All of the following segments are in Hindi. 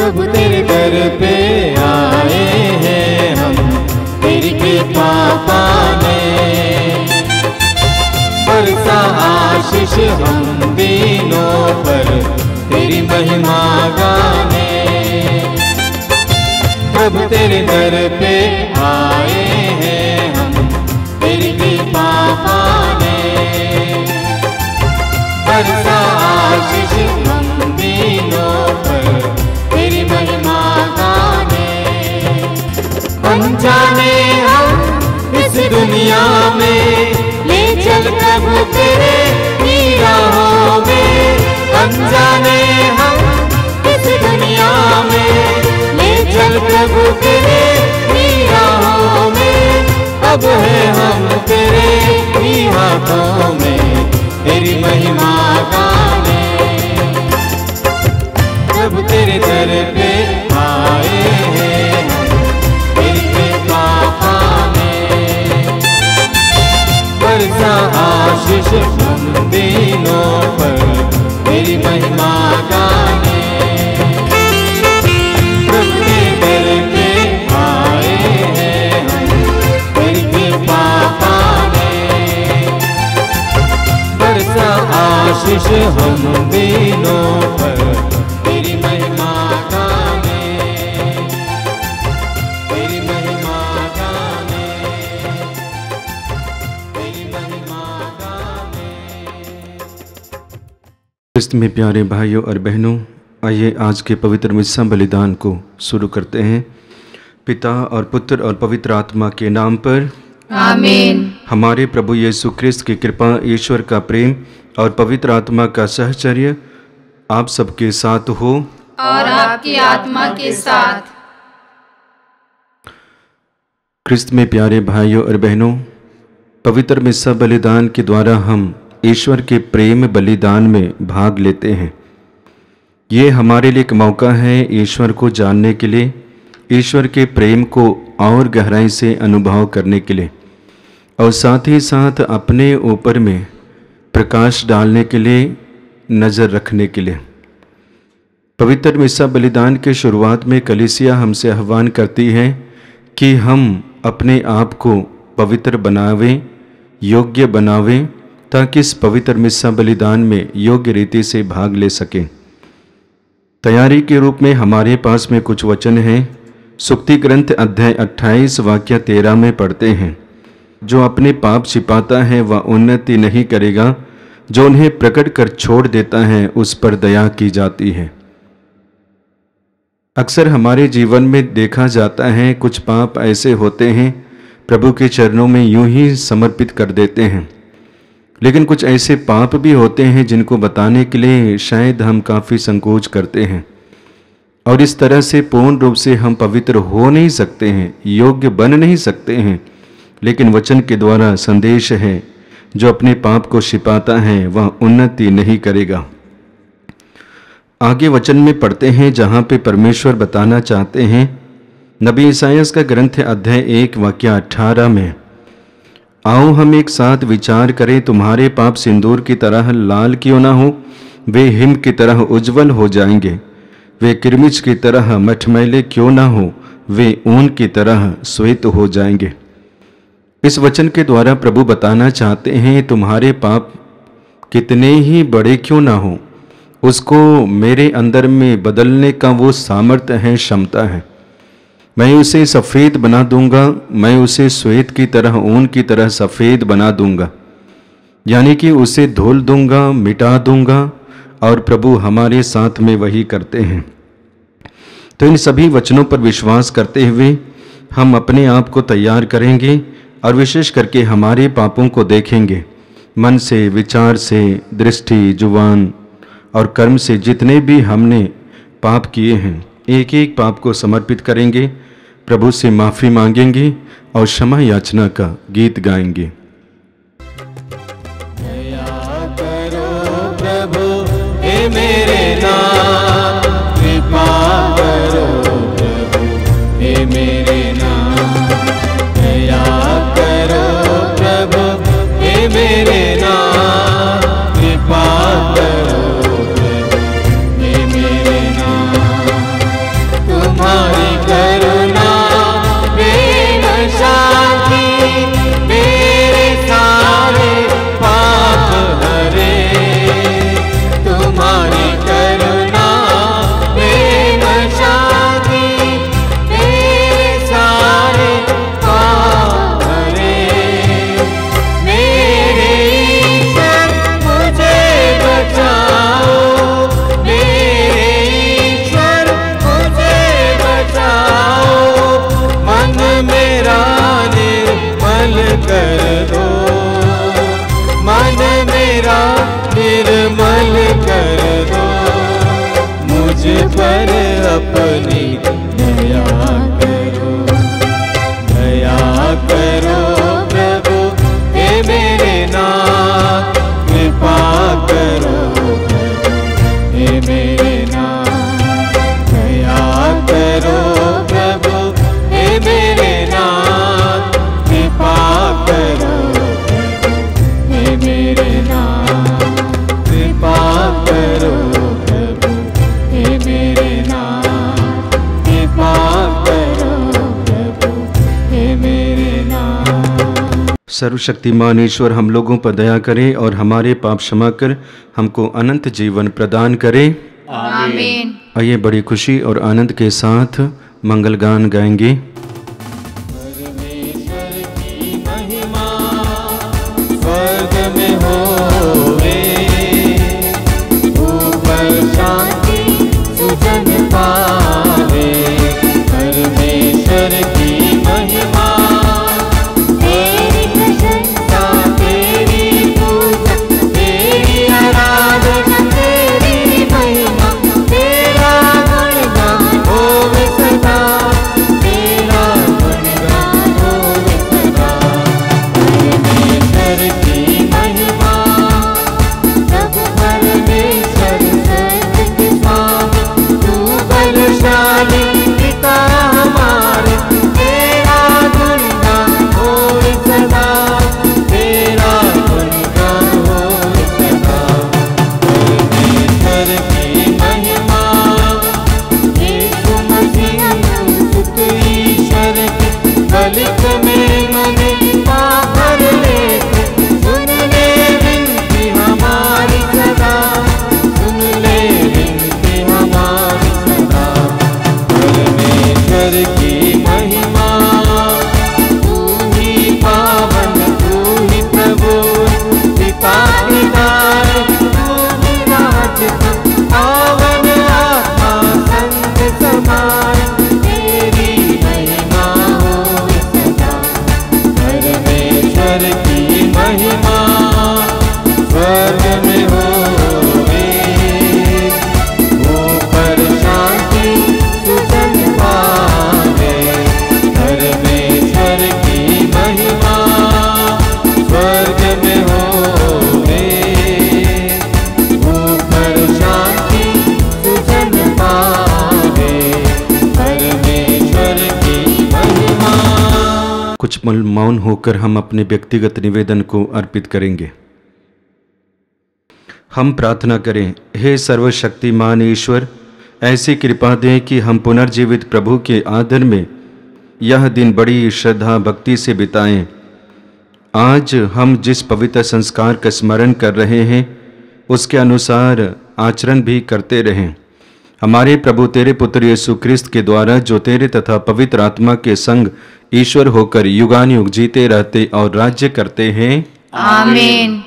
प्रभु तेरे दर पे आए हैं हम, तेरी कृपा पाने। बरसा आशीष हम दीनों पर, तेरी महिमा गाने। प्रभु तेरे दर पे आए हैं हम, तेरी कृपा पाने। बरसा आशीष हम दीनों पर, तेरी महिमा गाने। अनजाने हम इस दुनिया में, ले चल प्रभु तेरे ही राहों में। अनजाने हम इस दुनिया में, ले चल प्रभु तेरे ही राहों में। अब है हम तेरे ही हाथों में, तेरी महिमा गाने। प्रभु तेरे दर पे आए हैं हम, तेरी कृपा पाने। बरसा आशीष हम दीनों पर, तेरी महिमा गाने। प्रभु तेरे दर पे आए हैं हम, तेरी कृपा पाने। बरसा आशीष हम दीनों पर, तेरी महिमा गाने। तेरी महिमा गाने, तेरी महिमा गाने। क्रिस्त में प्यारे भाइयों और बहनों, आइए आज के पवित्र मिस्सा बलिदान को शुरू करते हैं। पिता और पुत्र और पवित्र आत्मा के नाम पर आमीन। हमारे प्रभु यीशु क्रिस्त की कृपा, ईश्वर का प्रेम और पवित्र आत्मा का सहचर्य आप सबके साथ हो और आपकी आत्मा के साथ। क्रिस्त में प्यारे भाइयों और बहनों, पवित्र मिस्सा बलिदान के द्वारा हम ईश्वर के प्रेम बलिदान में भाग लेते हैं। ये हमारे लिए एक मौका है ईश्वर को जानने के लिए, ईश्वर के प्रेम को और गहराई से अनुभव करने के लिए, और साथ ही साथ अपने ऊपर में प्रकाश डालने के लिए, नज़र रखने के लिए। पवित्र मिस्सा बलिदान के शुरुआत में कलीसिया हमसे आह्वान करती है कि हम अपने आप को पवित्र बनावें, योग्य बनावें, ताकि इस पवित्र मिस्सा बलिदान में योग्य रीति से भाग ले सकें। तैयारी के रूप में हमारे पास में कुछ वचन हैं। सुक्ति ग्रंथ अध्याय 28 वाक्य 13 में पढ़ते हैं, जो अपने पाप छिपाता है वह उन्नति नहीं करेगा, जो उन्हें प्रकट कर छोड़ देता है उस पर दया की जाती है। अक्सर हमारे जीवन में देखा जाता है कुछ पाप ऐसे होते हैं प्रभु के चरणों में यूं ही समर्पित कर देते हैं, लेकिन कुछ ऐसे पाप भी होते हैं जिनको बताने के लिए शायद हम काफ़ी संकोच करते हैं, और इस तरह से पूर्ण रूप से हम पवित्र हो नहीं सकते हैं, योग्य बन नहीं सकते हैं। लेकिन वचन के द्वारा संदेश है, जो अपने पाप को छिपाता है वह उन्नति नहीं करेगा। आगे वचन में पढ़ते हैं जहाँ पे परमेश्वर बताना चाहते हैं, नबी ईसायास का ग्रंथ अध्याय 1 वाक्य 18 में, आओ हम एक साथ विचार करें, तुम्हारे पाप सिंदूर की तरह लाल क्यों ना हो, वे हिम की तरह उज्जवल हो जाएंगे। वे किरमिच की तरह मटमैले क्यों ना हो, वे ऊन की तरह श्वेत हो जाएंगे। इस वचन के द्वारा प्रभु बताना चाहते हैं, तुम्हारे पाप कितने ही बड़े क्यों ना हो, उसको मेरे अंदर में बदलने का वो सामर्थ्य है, क्षमता है। मैं उसे सफ़ेद बना दूंगा, मैं उसे श्वेत की तरह, ऊन की तरह सफ़ेद बना दूंगा, यानी कि उसे धुल दूंगा, मिटा दूंगा। और प्रभु हमारे साथ में वही करते हैं। तो इन सभी वचनों पर विश्वास करते हुए हम अपने आप को तैयार करेंगे, और विशेष करके हमारे पापों को देखेंगे। मन से, विचार से, दृष्टि, जुबान और कर्म से जितने भी हमने पाप किए हैं, एक एक पाप को समर्पित करेंगे, प्रभु से माफ़ी मांगेंगे और क्षमा याचना का गीत गाएंगे। मेरे नाम कृपा करो प्रभु, हे मेरे नाम दया करो प्रभु, हे मेरे नाम कृपा करो प्रभु, हे मेरे नाम अपनी दया करो, दया करो प्रभु हे मेरे नाथ, कृपा करो प्रभु हे मेरे नाथ, दया करो प्रभु हे मेरे नाथ, कृपा करो प्रभु हे मेरे नाथ, कृपा करो प्रभु हे मेरे नाथ, कृपा करो प्रभु हे मेरे नाथ। सर्वशक्तिमान ईश्वर हम लोगों पर दया करे और हमारे पाप क्षमा कर हमको अनंत जीवन प्रदान करे। आमीन। आइए बड़ी खुशी और आनंद के साथ मंगल गान गाएंगे। परमेश्वर की महिमा स्वर्ग में होवे, ऊपर शांति सुजन पावे। परमेश्वर की महिमा, तेरी प्रशंसा, तेरी पूजा, तेरी आराधना, तेरी महिमा, तेरा गुणगान होवे सदा, तेरा गुणगान होवे सदा। परमेश्वर की महिमा, प्रभु परमेश्वर सर्व स्वामी, तू बलशाली पिता हमारे, तेरा गुणगान होवे सदा, तेरा गुणगान होवे सदा। परमेश्वर की महिमा, यीशु मसीह सुत ईश्वर के बलिक में मने पापर लेके, सुन ले विनती हमारी सदा, सुन ले विनती हमारी सदा। परमेश्वर की महिमा, तू ही पावन, तू ही प्रभु, पिता पिताए, तू ही राजता, पावन आत्मा संत समाए, तेरी महिमा होवे सदा। परमेश्वर की महिमा स्वर्ग में होवे, ऊपर शांति सुजन पावे। परमेश्वर की महिमा स्वर्ग में होवे, ऊपर शांति सुजन पावे। परमेश्वर की महिमा। कुछ पल मौन होकर हम अपने व्यक्तिगत निवेदन को अर्पित करेंगे। हम प्रार्थना करें। हे सर्वशक्तिमान ईश्वर, ऐसी कृपा दें कि हम पुनर्जीवित प्रभु के आदर में यह दिन बड़ी श्रद्धा भक्ति से बिताएं। आज हम जिस पवित्र संस्कार का स्मरण कर रहे हैं उसके अनुसार आचरण भी करते रहें। हमारे प्रभु तेरे पुत्र यीशु क्रिस्त के द्वारा, जो तेरे तथा पवित्र आत्मा के संग ईश्वर होकर युगानुयुग जीते रहते और राज्य करते हैं। आमीन।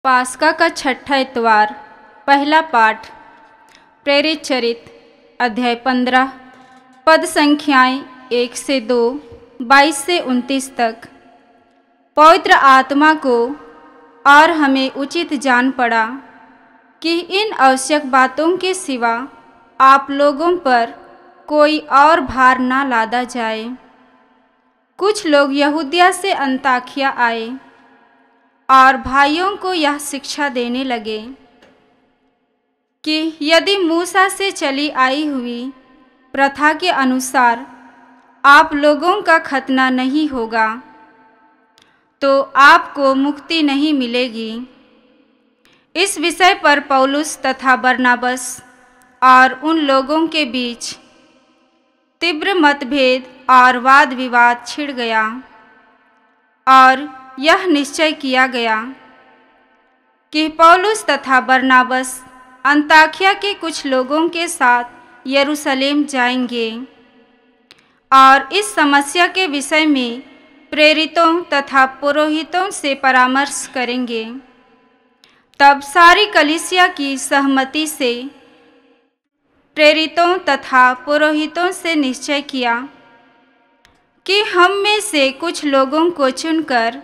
पास्का का छठा इतवार। पहला पाठ प्रेरित चरित अध्याय 15 पद संख्याएं 1 से 2, 22 से 29 तक। पवित्र आत्मा को और हमें उचित जान पड़ा कि इन आवश्यक बातों के सिवा आप लोगों पर कोई और भार ना लादा जाए। कुछ लोग यहूदिया से अंताकिया आए और भाइयों को यह शिक्षा देने लगे कि यदि मूसा से चली आई हुई प्रथा के अनुसार आप लोगों का खतना नहीं होगा तो आपको मुक्ति नहीं मिलेगी। इस विषय पर पौलुस तथा बरनाबस और उन लोगों के बीच तीव्र मतभेद और वाद विवाद छिड़ गया और यह निश्चय किया गया कि पौलुस तथा बरनाबस अंताकिया के कुछ लोगों के साथ यरूशलेम जाएंगे और इस समस्या के विषय में प्रेरितों तथा पुरोहितों से परामर्श करेंगे। तब सारी कलीसिया की सहमति से प्रेरितों तथा पुरोहितों से निश्चय किया कि हम में से कुछ लोगों को चुनकर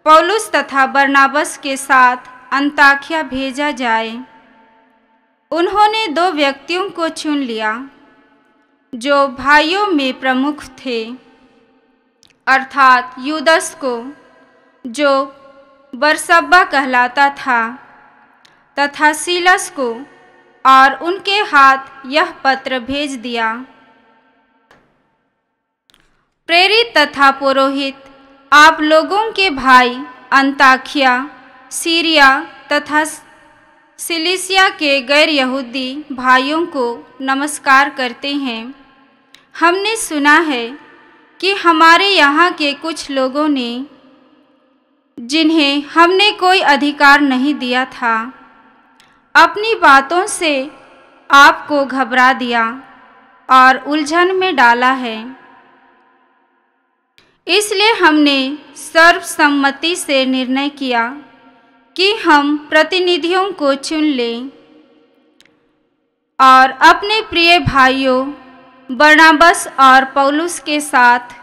पौलुस तथा बरनाबस के साथ अंताकिया भेजा जाए। उन्होंने 2 व्यक्तियों को चुन लिया जो भाइयों में प्रमुख थे, अर्थात यूदस को जो बरसब्बा कहलाता था तथा सीलस को, और उनके हाथ यह पत्र भेज दिया। प्रेरित तथा पुरोहित आप लोगों के भाई अंताकिया, सीरिया तथा सिलिसिया के गैर यहूदी भाइयों को नमस्कार करते हैं। हमने सुना है कि हमारे यहाँ के कुछ लोगों ने, जिन्हें हमने कोई अधिकार नहीं दिया था, अपनी बातों से आपको घबरा दिया और उलझन में डाला है। इसलिए हमने सर्वसम्मति से निर्णय किया कि हम प्रतिनिधियों को चुन लें और अपने प्रिय भाइयों बरनाबस और पौलुस के साथ,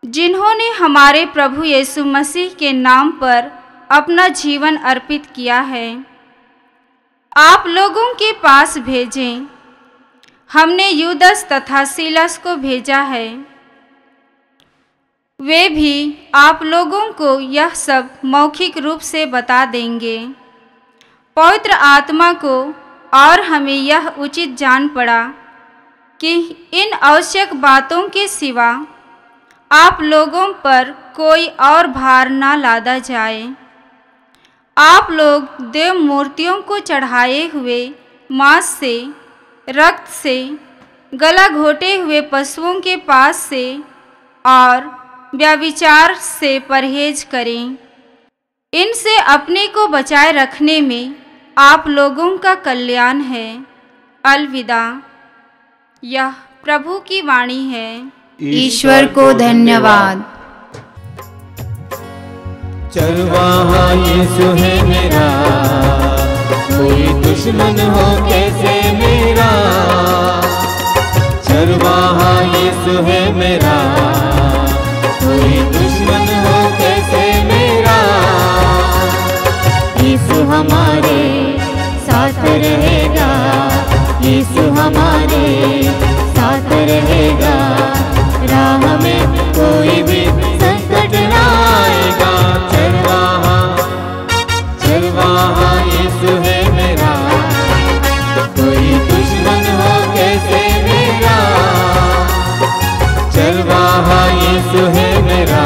जिन्होंने हमारे प्रभु यीशु मसीह के नाम पर अपना जीवन अर्पित किया है, आप लोगों के पास भेजें। हमने यूदस तथा सीलस को भेजा है। वे भी आप लोगों को यह सब मौखिक रूप से बता देंगे। पवित्र आत्मा को और हमें यह उचित जान पड़ा कि इन आवश्यक बातों के सिवा आप लोगों पर कोई और भार न लादा जाए। आप लोग देव मूर्तियों को चढ़ाए हुए मांस से, रक्त से, गला घोटे हुए पशुओं के पास से और व्यभिचार से परहेज करें। इनसे अपने को बचाए रखने में आप लोगों का कल्याण है। अलविदा। यह प्रभु की वाणी है। ईश्वर को धन्यवाद। चरवाहा यीशु है मेरा, कोई दुश्मन हो कैसे मेरा। चरवाहा यीशु है मेरा, कोई दुश्मन हो कैसे मेरा। यीशु हमारे साथ रहेगा, यीशु हमारे साथ रहेगा। राह में कोई भी संकट न आएगा। चरवाहा चरवाहा यीशु है मेरा, कोई दुश्मन हो कैसे मेरा। चरवाहा यीशु है मेरा,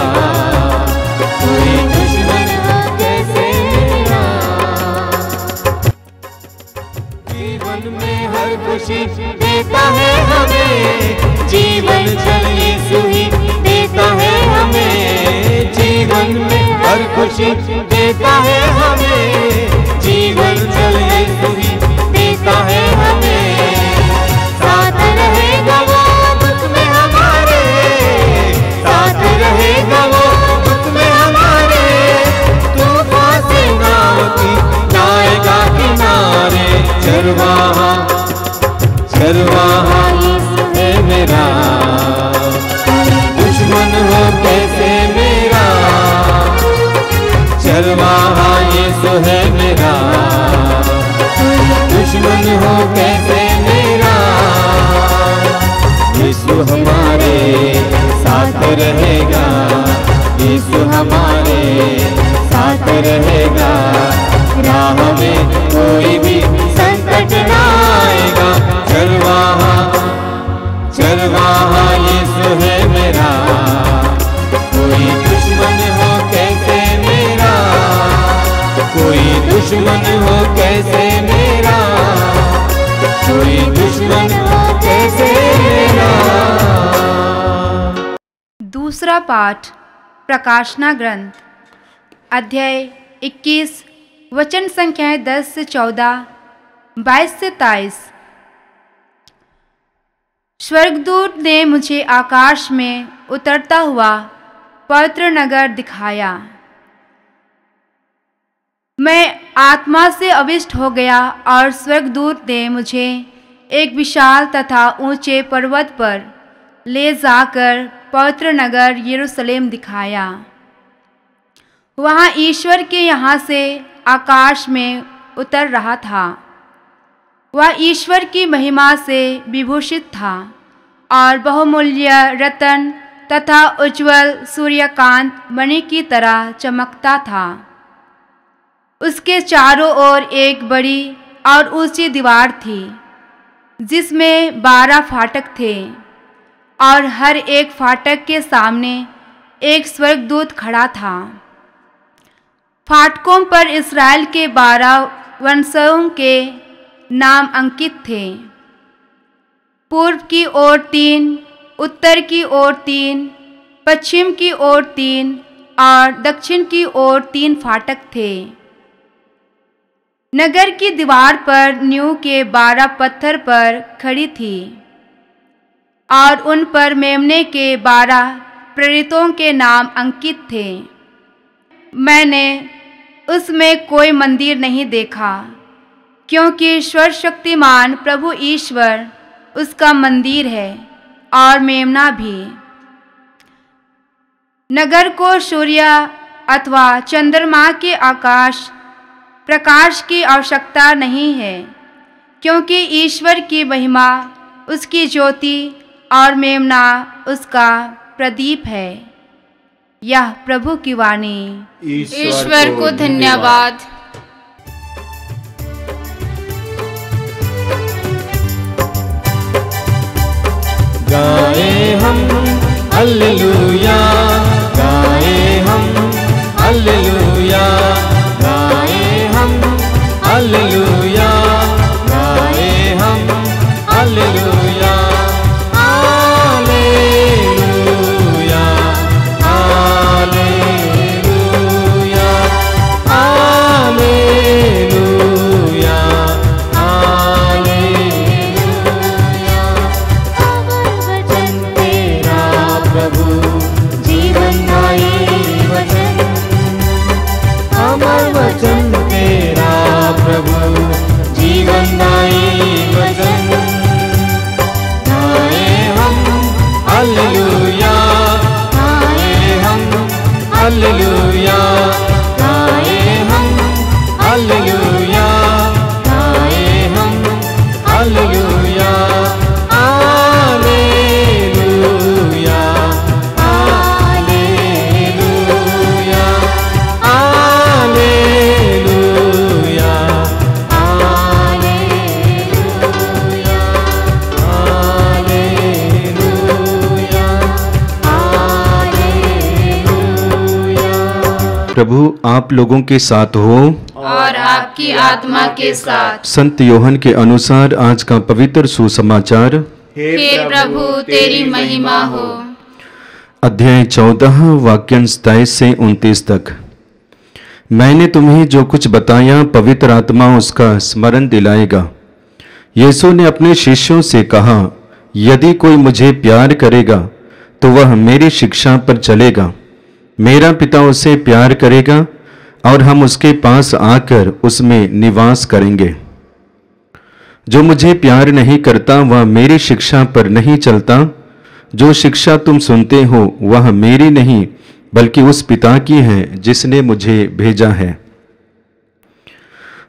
कोई दुश्मन हो कैसे मेरा। जीवन में हर खुशी देता है हमें, जीवन जल यीशु ही देता है हमें। जीवन में हर खुशी देता है हमें, जीवन जल यीशु ही देता है हमें। साथ रहेगा वो दुख में हमारे, साथ रहेगा वो दुख में हमारे। तूफान से नाव की लाएगा किनारे। चरवाहा चरवाहा यीशु है मेरा, दुश्मन हो कैसे मेरा। चरवाहा यीशु है मेरा, दुश्मन हो कैसे मेरा। यीशु हमारे साथ रहेगा, यीशु हमारे साथ रहेगा। राह में कोई भी संकट न आएगा। चरवाहा चरवाहा यीशु है मेरा, कोई दुश्मन हो कैसे मेरा। कोई दुश्मन हो कैसे मेरा, कोई दुश्मन हो कैसे मेरा। दूसरा पाठ प्रकाशना ग्रंथ अध्याय 21 वचन संख्याएं 10 से 14, 22 से 23। स्वर्गदूत ने मुझे आकाश में उतरता हुआ पवित्र नगर दिखाया। मैं आत्मा से अविष्ट हो गया और स्वर्गदूत ने मुझे एक विशाल तथा ऊंचे पर्वत पर ले जाकर पवित्र नगर यरूशलेम दिखाया। वहाँ ईश्वर के यहाँ से आकाश में उतर रहा था। वह ईश्वर की महिमा से विभूषित था और बहुमूल्य रत्न तथा उज्ज्वल सूर्यकांत मणि की तरह चमकता था। उसके चारों ओर एक बड़ी और ऊंची दीवार थी जिसमें 12 फाटक थे और हर एक फाटक के सामने एक स्वर्गदूत खड़ा था। फाटकों पर इस्राएल के 12 वंशों के नाम अंकित थे। पूर्व की ओर 3, उत्तर की ओर 3, पश्चिम की ओर 3 और दक्षिण की ओर 3 फाटक थे। नगर की दीवार पर नींव के 12 पत्थर पर खड़ी थी और उन पर मेमने के 12 प्रेरितों के नाम अंकित थे। मैंने उसमें कोई मंदिर नहीं देखा, क्योंकि सर्वशक्तिमान प्रभु ईश्वर उसका मंदिर है और मेमना भी। नगर को सूर्य अथवा चंद्रमा के आकाश प्रकाश की आवश्यकता नहीं है, क्योंकि ईश्वर की महिमा उसकी ज्योति और मेमना उसका प्रदीप है। यह प्रभु की वाणी। ईश्वर को धन्यवाद। गाए हम हालेलुया, गाए हम हालेलुया, गाए हम हालेलुया, गाए हम hallelujah, hallelujah, hallelujah, hallelujah, hallelujah. अमर वचन तेरा प्रभु, जीवनदायी वचन। गाए हम हालेलुया, गाए हम हालेलुया, गाए हम हालेलुया, गाए हम hallelujah, hallelujah, hallelujah, hallelujah, hallelujah, hallelujah, hallelujah. प्रभु आप लोगों के साथ हो और आपकी आत्मा के साथ। संत योहन के अनुसार आज का पवित्र सुसमाचार। हे प्रभु तेरी महिमा हो। अध्याय 14 वाक्य 27 से 29 तक। मैंने तुम्हें जो कुछ बताया पवित्र आत्मा उसका स्मरण दिलाएगा। यीशु ने अपने शिष्यों से कहा, यदि कोई मुझे प्यार करेगा तो वह मेरी शिक्षा पर चलेगा। मेरा पिता उसे प्यार करेगा और हम उसके पास आकर उसमें निवास करेंगे। जो मुझे प्यार नहीं करता वह मेरी शिक्षा पर नहीं चलता। जो शिक्षा तुम सुनते हो वह मेरी नहीं बल्कि उस पिता की है जिसने मुझे भेजा है।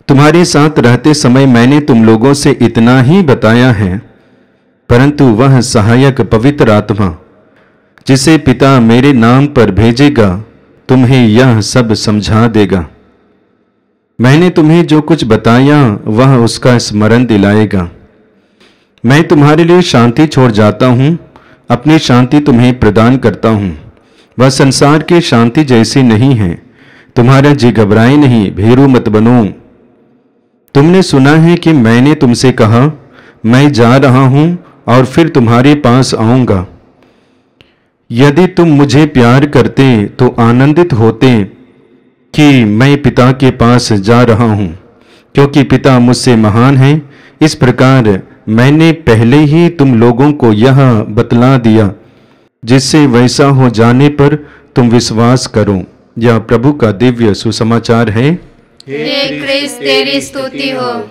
तुम्हारे साथ रहते समय मैंने तुम लोगों से इतना ही बताया है, परंतु वह सहायक पवित्र आत्मा जिसे पिता मेरे नाम पर भेजेगा तुम्हें यह सब समझा देगा। मैंने तुम्हें जो कुछ बताया वह उसका स्मरण दिलाएगा। मैं तुम्हारे लिए शांति छोड़ जाता हूँ, अपनी शांति तुम्हें प्रदान करता हूँ। वह संसार की शांति जैसी नहीं है। तुम्हारा जी घबराए नहीं, भीरू मत बनो। तुमने सुना है कि मैंने तुमसे कहा, मैं जा रहा हूँ और फिर तुम्हारे पास आऊँगा। यदि तुम मुझे प्यार करते तो आनंदित होते कि मैं पिता के पास जा रहा हूँ, क्योंकि पिता मुझसे महान है। इस प्रकार मैंने पहले ही तुम लोगों को यह बतला दिया, जिससे वैसा हो जाने पर तुम विश्वास करो। यह प्रभु का दिव्य सुसमाचार है। हे क्रिस्त तेरी स्तुति हो।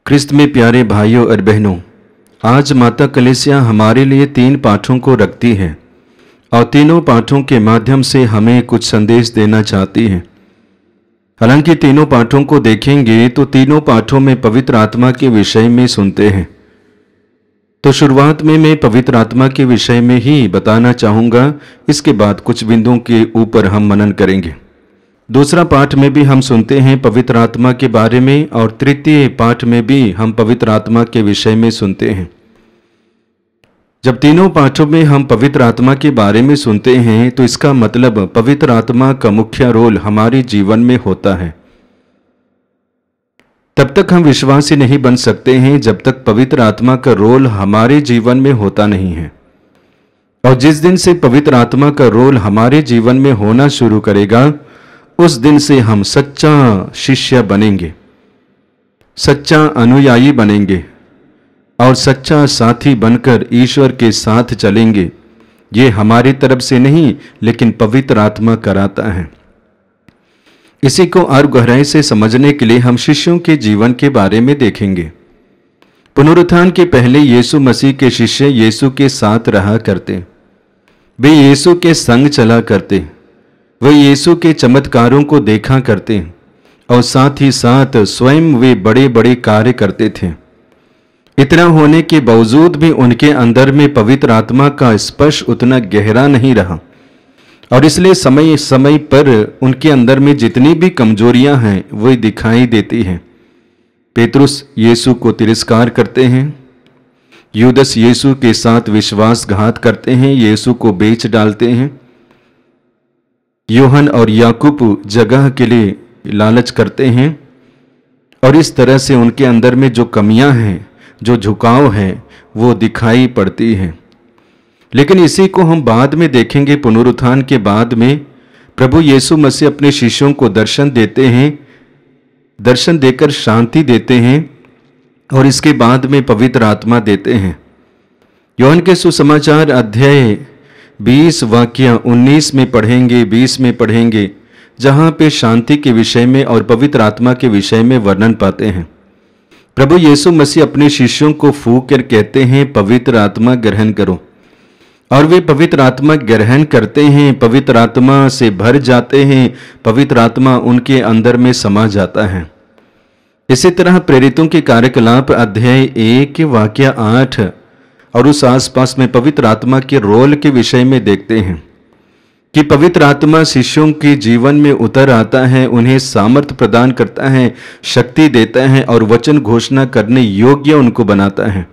क्रिस्त में प्यारे भाइयों और बहनों, आज माता कलीसिया हमारे लिए 3 पाठों को रखती है और तीनों पाठों के माध्यम से हमें कुछ संदेश देना चाहती है। हालांकि तीनों पाठों को देखेंगे तो तीनों पाठों में पवित्र आत्मा के विषय में सुनते हैं। तो शुरुआत में मैं पवित्र आत्मा के विषय में ही बताना चाहूँगा, इसके बाद कुछ बिंदुओं के ऊपर हम मनन करेंगे। दूसरा पाठ में भी हम सुनते हैं पवित्र आत्मा के बारे में और तृतीय पाठ में भी हम पवित्र आत्मा के विषय में सुनते हैं। जब तीनों पाठों में हम पवित्र आत्मा के बारे में सुनते हैं तो इसका मतलब पवित्र आत्मा का मुख्य रोल हमारे जीवन में होता है। तब तक हम विश्वासी नहीं बन सकते हैं जब तक पवित्र आत्मा का रोल हमारे जीवन में होता नहीं है। और जिस दिन से पवित्र आत्मा का रोल हमारे जीवन में होना शुरू करेगा, उस दिन से हम सच्चा शिष्य बनेंगे, सच्चा अनुयायी बनेंगे और सच्चा साथी बनकर ईश्वर के साथ चलेंगे। ये हमारी तरफ से नहीं, लेकिन पवित्र आत्मा कराता है। इसी को और गहराई से समझने के लिए हम शिष्यों के जीवन के बारे में देखेंगे। पुनरुत्थान के पहले यीशु मसीह के शिष्य यीशु के साथ रहा करते, वे यीशु के संग चला करते, वे यीशु के चमत्कारों को देखा करते और साथ ही साथ स्वयं वे बड़े बड़े कार्य करते थे। इतना होने के बावजूद भी उनके अंदर में पवित्र आत्मा का स्पर्श उतना गहरा नहीं रहा और इसलिए समय समय पर उनके अंदर में जितनी भी कमजोरियां हैं वो दिखाई देती हैं। पेतरुस यीशु को तिरस्कार करते हैं, यूदस यीशु के साथ विश्वासघात करते हैं, यीशु को बेच डालते हैं, यूहन और याकूब जगह के लिए लालच करते हैं और इस तरह से उनके अंदर में जो कमियां हैं, जो झुकाव है, वो दिखाई पड़ती है। लेकिन इसी को हम बाद में देखेंगे। पुनरुत्थान के बाद में प्रभु यीशु मसीह अपने शिष्यों को दर्शन देते हैं, दर्शन देकर शांति देते हैं और इसके बाद में पवित्र आत्मा देते हैं। यूहन के सुसमाचार अध्याय 20 वाक्य 19 में पढ़ेंगे, 20 में पढ़ेंगे, जहाँ पे शांति के विषय में और पवित्र आत्मा के विषय में वर्णन पाते हैं। प्रभु यीशु मसीह अपने शिष्यों को फूंक कर कहते हैं पवित्र आत्मा ग्रहण करो, और वे पवित्र आत्मा ग्रहण करते हैं, पवित्र आत्मा से भर जाते हैं, पवित्र आत्मा उनके अंदर में समा जाता है। इसी तरह प्रेरितों के कार्यकलाप अध्याय 1 वाक्य 8 और उस आसपास में पवित्र आत्मा के रोल के विषय में देखते हैं कि पवित्र आत्मा शिष्यों के जीवन में उतर आता है, उन्हें सामर्थ्य प्रदान करता है, शक्ति देता है और वचन घोषणा करने योग्य उनको बनाता है।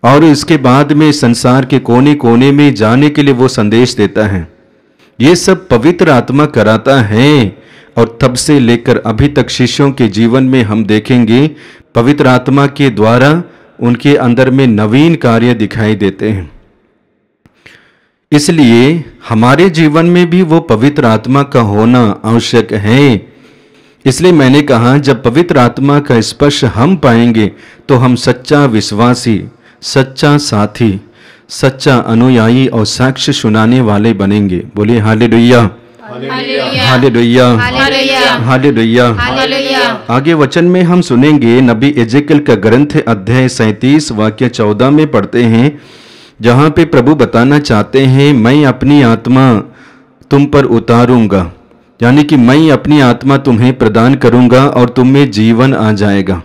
और इसके बाद में संसार के कोने कोने में जाने के लिए वो संदेश देता है। ये सब पवित्र आत्मा कराता है और तब से लेकर अभी तक शिष्यों के जीवन में हम देखेंगे पवित्र आत्मा के द्वारा उनके अंदर में नवीन कार्य दिखाई देते हैं। इसलिए हमारे जीवन में भी वो पवित्र आत्मा का होना आवश्यक है। इसलिए मैंने कहा जब पवित्र आत्मा का स्पर्श हम पाएंगे तो हम सच्चा विश्वासी, सच्चा साथी, सच्चा अनुयायी और साक्ष्य सुनाने वाले बनेंगे। बोलिए हालेलुया, हालेलुया, हालेलुया। आगे वचन में हम सुनेंगे नबी एजेकियल का ग्रंथ अध्याय 37 वाक्य 14 में पढ़ते हैं, जहां पे प्रभु बताना चाहते हैं मैं अपनी आत्मा तुम पर उतारूंगा, यानी कि मैं अपनी आत्मा तुम्हें प्रदान करूंगा और तुम में जीवन आ जाएगा।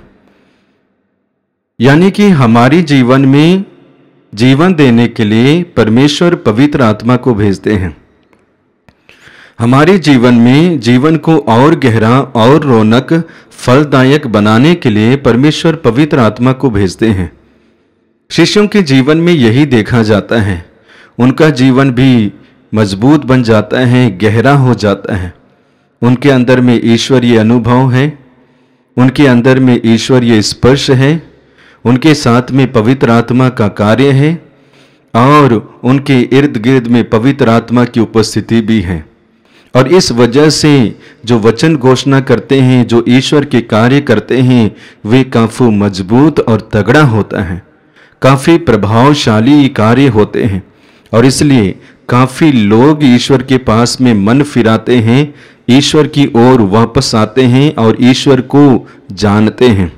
यानी कि हमारी जीवन में जीवन देने के लिए परमेश्वर पवित्र आत्मा को भेजते हैं। हमारे जीवन में जीवन को और गहरा और रौनक फलदायक बनाने के लिए परमेश्वर पवित्र आत्मा को भेजते हैं। शिष्यों के जीवन में यही देखा जाता है, उनका जीवन भी मजबूत बन जाता है, गहरा हो जाता है। उनके अंदर में ईश्वरीय अनुभव है, उनके अंदर में ईश्वरीय स्पर्श है, उनके साथ में पवित्र आत्मा का कार्य है और उनके इर्द गिर्द में पवित्र आत्मा की उपस्थिति भी है। और इस वजह से जो वचन घोषणा करते हैं, जो ईश्वर के कार्य करते हैं, वे काफी मजबूत और तगड़ा होता है, काफी प्रभावशाली कार्य होते हैं। और इसलिए काफी लोग ईश्वर के पास में मन फिराते हैं, ईश्वर की ओर वापस आते हैं और ईश्वर को जानते हैं।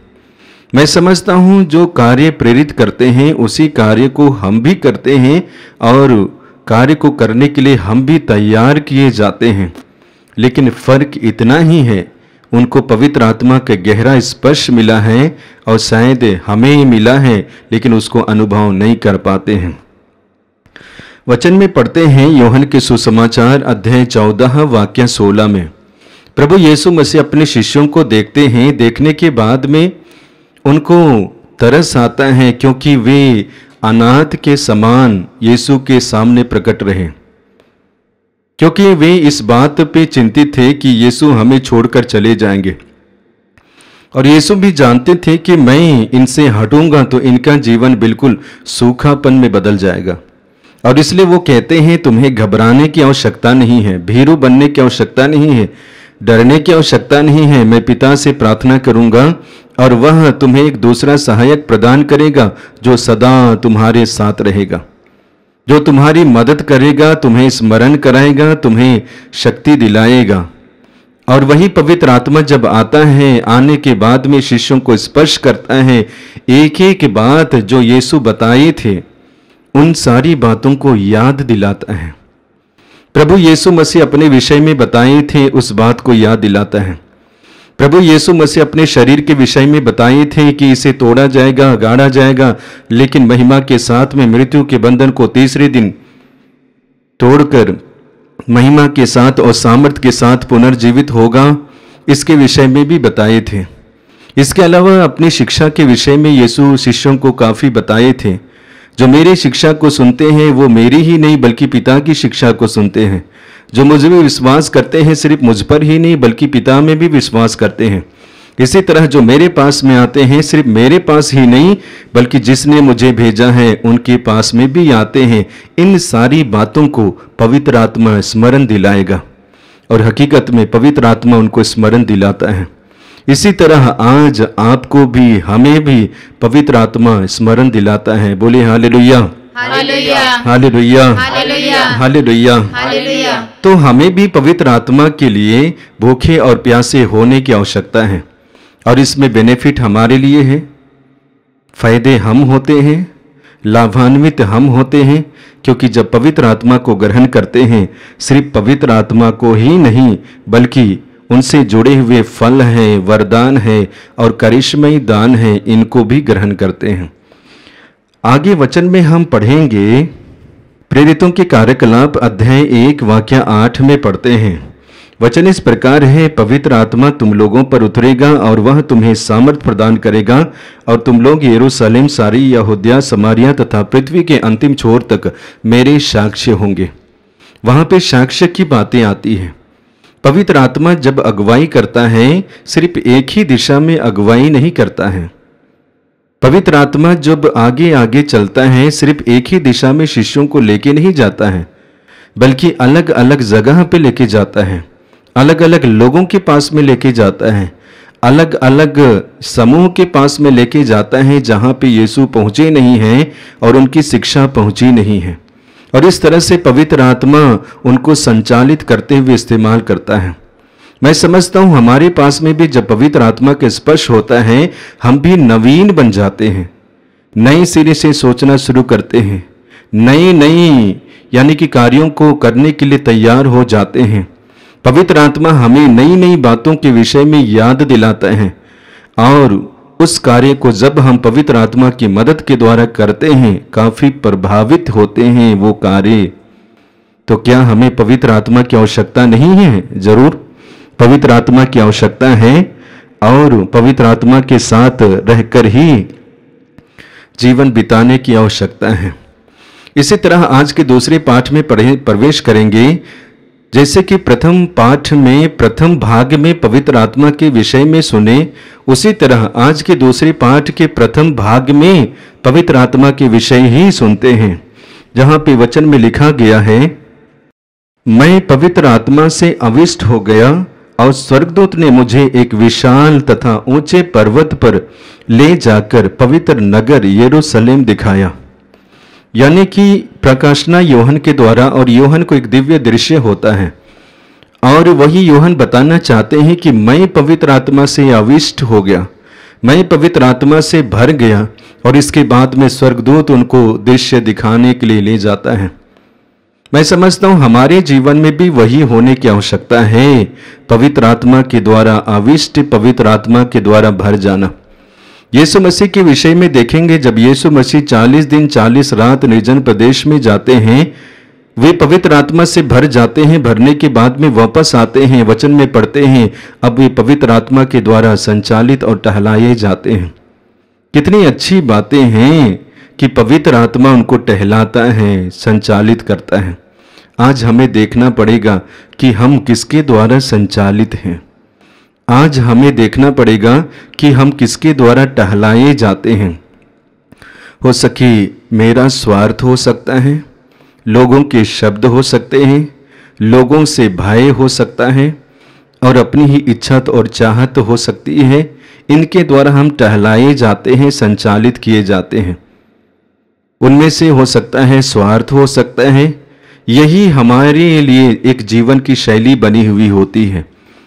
मैं समझता हूँ जो कार्य प्रेरित करते हैं उसी कार्य को हम भी करते हैं और कार्य को करने के लिए हम भी तैयार किए जाते हैं, लेकिन फर्क इतना ही है, उनको पवित्र आत्मा का गहरा स्पर्श मिला है और शायद हमें मिला है लेकिन उसको अनुभव नहीं कर पाते हैं। वचन में पढ़ते हैं यूहन्ना के सुसमाचार अध्याय 14 वाक्य 16 में, प्रभु यीशु मसीह अपने शिष्यों को देखते हैं, देखने के बाद में उनको तरस आता है क्योंकि वे अनाथ के समान यीशु के सामने प्रकट रहे, क्योंकि वे इस बात पे चिंतित थे कि यीशु हमें छोड़कर चले जाएंगे और यीशु भी जानते थे कि मैं इनसे हटूंगा तो इनका जीवन बिल्कुल सूखापन में बदल जाएगा। और इसलिए वो कहते हैं तुम्हें घबराने की आवश्यकता नहीं है, भीरू बनने की आवश्यकता नहीं है, डरने की आवश्यकता नहीं है। मैं पिता से प्रार्थना करूंगा और वह तुम्हें एक दूसरा सहायक प्रदान करेगा जो सदा तुम्हारे साथ रहेगा, जो तुम्हारी मदद करेगा, तुम्हें स्मरण कराएगा, तुम्हें शक्ति दिलाएगा। और वही पवित्र आत्मा जब आता है, आने के बाद में शिष्यों को स्पर्श करता है, एक एक बात जो यीशु बताए थे उन सारी बातों को याद दिलाता है। प्रभु यीशु मसीह अपने विषय में बताए थे उस बात को याद दिलाता है। प्रभु यीशु मसीह अपने शरीर के विषय में बताए थे कि इसे तोड़ा जाएगा, गाड़ा जाएगा, लेकिन महिमा के साथ में मृत्यु के बंधन को तीसरे दिन तोड़कर महिमा के साथ और सामर्थ के साथ पुनर्जीवित होगा, इसके विषय में भी बताए थे। इसके अलावा अपनी शिक्षा के विषय में यीशु शिष्यों को काफी बताए थे। जो मेरी शिक्षा को सुनते हैं वो मेरी ही नहीं बल्कि पिता की शिक्षा को सुनते हैं। जो मुझ में विश्वास करते हैं सिर्फ मुझ पर ही नहीं बल्कि पिता में भी विश्वास करते हैं। इसी तरह जो मेरे पास में आते हैं सिर्फ मेरे पास ही नहीं बल्कि जिसने मुझे भेजा है उनके पास में भी आते हैं। इन सारी बातों को पवित्र आत्मा स्मरण दिलाएगा और हकीकत में पवित्र आत्मा उनको स्मरण दिलाता है। इसी तरह आज आपको भी हमें भी पवित्र आत्मा स्मरण दिलाता है। बोले hallelujah, hallelujah, hallelujah, hallelujah, hallelujah. Hallelujah. तो हमें भी पवित्र आत्मा के लिए भूखे और प्यासे होने की आवश्यकता है और इसमें बेनिफिट हमारे लिए है, फायदे हम होते हैं, लाभान्वित हम होते हैं, क्योंकि जब पवित्र आत्मा को ग्रहण करते हैं सिर्फ पवित्र आत्मा को ही नहीं बल्कि उनसे जुड़े हुए फल हैं, वरदान है और करिश्मई दान है, इनको भी ग्रहण करते हैं। आगे वचन में हम पढ़ेंगे प्रेरितों के कार्यकलाप अध्याय 1 वाक्य 8 में पढ़ते हैं। वचन इस प्रकार है, पवित्र आत्मा तुम लोगों पर उतरेगा और वह तुम्हें सामर्थ प्रदान करेगा और तुम लोग यरूशलेम, सारी यहूदिया, समारिया तथा पृथ्वी के अंतिम छोर तक मेरे साक्ष्य होंगे। वहां पे साक्ष्य की बातें आती हैं। पवित्र आत्मा जब अगुवाई करता है सिर्फ एक ही दिशा में अगुवाई नहीं करता है। पवित्र आत्मा जब आगे आगे चलता है सिर्फ एक ही दिशा में शिष्यों को लेके नहीं जाता है बल्कि अलग अलग जगह पे लेके जाता है, अलग अलग लोगों के पास में लेके जाता है, अलग अलग समूह के पास में लेके जाता है जहां पे यीशु पहुंचे नहीं हैं और उनकी शिक्षा पहुंची नहीं है। और इस तरह से पवित्र आत्मा उनको संचालित करते हुए इस्तेमाल करता है। मैं समझता हूं हमारे पास में भी जब पवित्र आत्मा के स्पर्श होता है हम भी नवीन बन जाते हैं, नए सिरे से सोचना शुरू करते हैं, नई यानी कि कार्यों को करने के लिए तैयार हो जाते हैं। पवित्र आत्मा हमें नई नई बातों के विषय में याद दिलाता है और उस कार्य को जब हम पवित्र आत्मा की मदद के द्वारा करते हैं काफी प्रभावित होते हैं वो कार्य। तो क्या हमें पवित्र आत्मा की आवश्यकता नहीं है? जरूर पवित्र आत्मा की आवश्यकता है और पवित्र आत्मा के साथ रहकर ही जीवन बिताने की आवश्यकता है। इसी तरह आज के दूसरे पाठ में प्रवेश करेंगे। जैसे कि प्रथम पाठ में प्रथम भाग में पवित्र आत्मा के विषय में सुने, उसी तरह आज के दूसरे पाठ के प्रथम भाग में पवित्र आत्मा के विषय ही सुनते हैं, जहां पे वचन में लिखा गया है, मैं पवित्र आत्मा से आविष्ट हो गया और स्वर्गदूत ने मुझे एक विशाल तथा ऊंचे पर्वत पर ले जाकर पवित्र नगर यरूशलेम दिखाया। यानी कि प्रकाशना यूहन्ना के द्वारा, और यूहन्ना को एक दिव्य दृश्य होता है और वही यूहन्ना बताना चाहते हैं कि मैं पवित्र आत्मा से आविष्ट हो गया। मैं पवित्र आत्मा से भर गया और इसके बाद में स्वर्गदूत उनको दृश्य दिखाने के लिए ले जाता है। मैं समझता हूं हमारे जीवन में भी वही होने की आवश्यकता है, पवित्र आत्मा के द्वारा, आविष्ट पवित्र आत्मा के द्वारा भर जाना। यीशु मसीह के विषय में देखेंगे, जब यीशु मसीह 40 दिन 40 रात निर्जन प्रदेश में जाते हैं, वे पवित्र आत्मा से भर जाते हैं। भरने के बाद में वापस आते हैं, वचन में पढ़ते हैं, अब वे पवित्र आत्मा के द्वारा संचालित और टहलाए जाते हैं। कितनी अच्छी बातें हैं कि पवित्र आत्मा उनको टहलाता है, संचालित करता है। आज हमें देखना पड़ेगा कि हम किसके द्वारा संचालित हैं। आज हमें देखना पड़ेगा कि हम किसके द्वारा टहलाए जाते हैं। हो सके मेरा स्वार्थ हो सकता है, लोगों के शब्द हो सकते हैं, लोगों से भय हो सकता है, और अपनी ही इच्छा और चाहत हो सकती है। इनके द्वारा हम टहलाए जाते हैं, संचालित किए जाते हैं। उनमें से हो सकता है स्वार्थ हो सकता है। यही हमारे लिए एक जीवन की शैली बनी हुई होती है।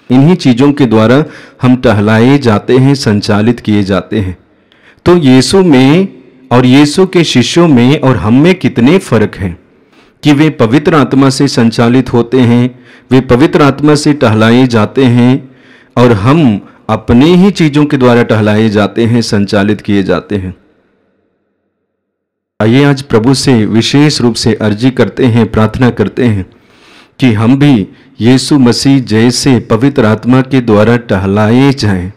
इन्हीं चीज़ों के द्वारा हम टहलाए जाते हैं, संचालित किए जाते हैं। तो यीशु में और यीशु के शिष्यों में और हम में कितने फर्क हैं कि वे पवित्र आत्मा से संचालित होते हैं, वे पवित्र आत्मा से टहलाए जाते हैं, और हम अपने ही चीज़ों के द्वारा टहलाए जाते हैं, संचालित किए जाते हैं। आइए आज प्रभु से विशेष रूप से अर्जी करते हैं, प्रार्थना करते हैं कि हम भी यीशु मसीह जैसे पवित्र आत्मा के द्वारा टहलाए जाएं,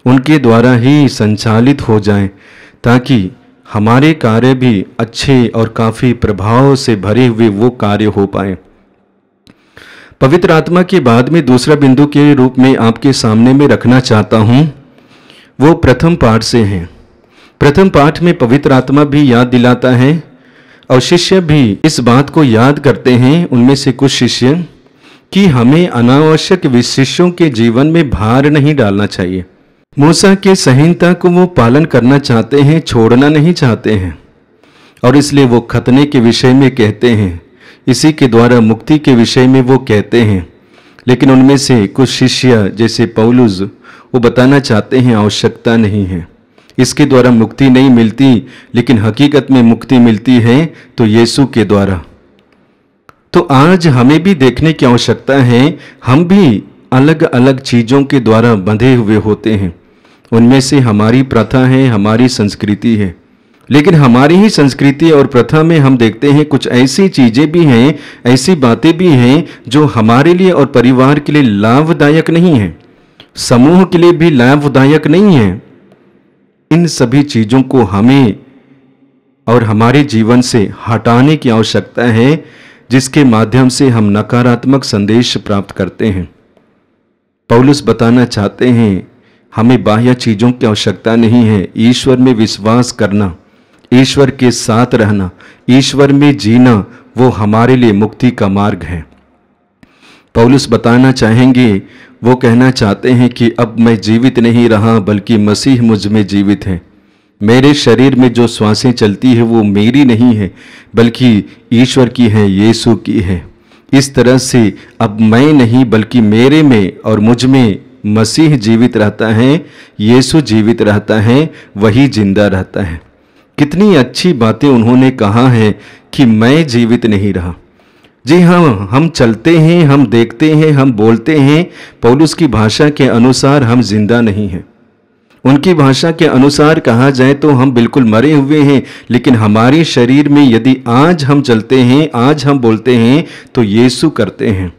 उनके द्वारा ही संचालित हो जाएं, ताकि हमारे कार्य भी अच्छे और काफ़ी प्रभाव से भरे हुए वो कार्य हो पाए। पवित्र आत्मा के बाद में दूसरा बिंदु के रूप में आपके सामने में रखना चाहता हूं, वो प्रथम पाठ से है। प्रथम पाठ में पवित्र आत्मा भी याद दिलाता है और शिष्य भी इस बात को याद करते हैं, उनमें से कुछ शिष्य, कि हमें अनावश्यक विशिष्यों के जीवन में भार नहीं डालना चाहिए। मूसा के संहिता को वो पालन करना चाहते हैं, छोड़ना नहीं चाहते हैं, और इसलिए वो खतने के विषय में कहते हैं, इसी के द्वारा मुक्ति के विषय में वो कहते हैं। लेकिन उनमें से कुछ शिष्य जैसे पौलुस, वो बताना चाहते हैं आवश्यकता नहीं है, इसके द्वारा मुक्ति नहीं मिलती, लेकिन हकीकत में मुक्ति मिलती है तो यीशु के द्वारा। तो आज हमें भी देखने की आवश्यकता है, हम भी अलग अलग चीज़ों के द्वारा बंधे हुए होते हैं। उनमें से हमारी प्रथा है, हमारी संस्कृति है, लेकिन हमारी ही संस्कृति और प्रथा में हम देखते हैं कुछ ऐसी चीज़ें भी हैं, ऐसी बातें भी हैं जो हमारे लिए और परिवार के लिए लाभदायक नहीं है, समूह के लिए भी लाभदायक नहीं है। इन सभी चीज़ों को हमें और हमारे जीवन से हटाने की आवश्यकता है, जिसके माध्यम से हम नकारात्मक संदेश प्राप्त करते हैं। पौलुस बताना चाहते हैं, हमें बाह्य चीज़ों की आवश्यकता नहीं है। ईश्वर में विश्वास करना, ईश्वर के साथ रहना, ईश्वर में जीना, वो हमारे लिए मुक्ति का मार्ग है। पौलुस बताना चाहेंगे, वो कहना चाहते हैं कि अब मैं जीवित नहीं रहा, बल्कि मसीह मुझ में जीवित है। मेरे शरीर में जो श्वासें चलती है वो मेरी नहीं है, बल्कि ईश्वर की है, यीशु की है। इस तरह से अब मैं नहीं, बल्कि मेरे में और मुझ में मसीह जीवित रहता है, यीशु जीवित रहता है, वही जिंदा रहता है। कितनी अच्छी बातें उन्होंने कहा है कि मैं जीवित नहीं रहा। जी हाँ, हम चलते हैं, हम देखते हैं, हम बोलते हैं, पौलुस की भाषा के अनुसार हम जिंदा नहीं हैं। उनकी भाषा के अनुसार कहा जाए तो हम बिल्कुल मरे हुए हैं, लेकिन हमारे शरीर में यदि आज हम चलते हैं, आज हम बोलते हैं, तो यीशु करते हैं।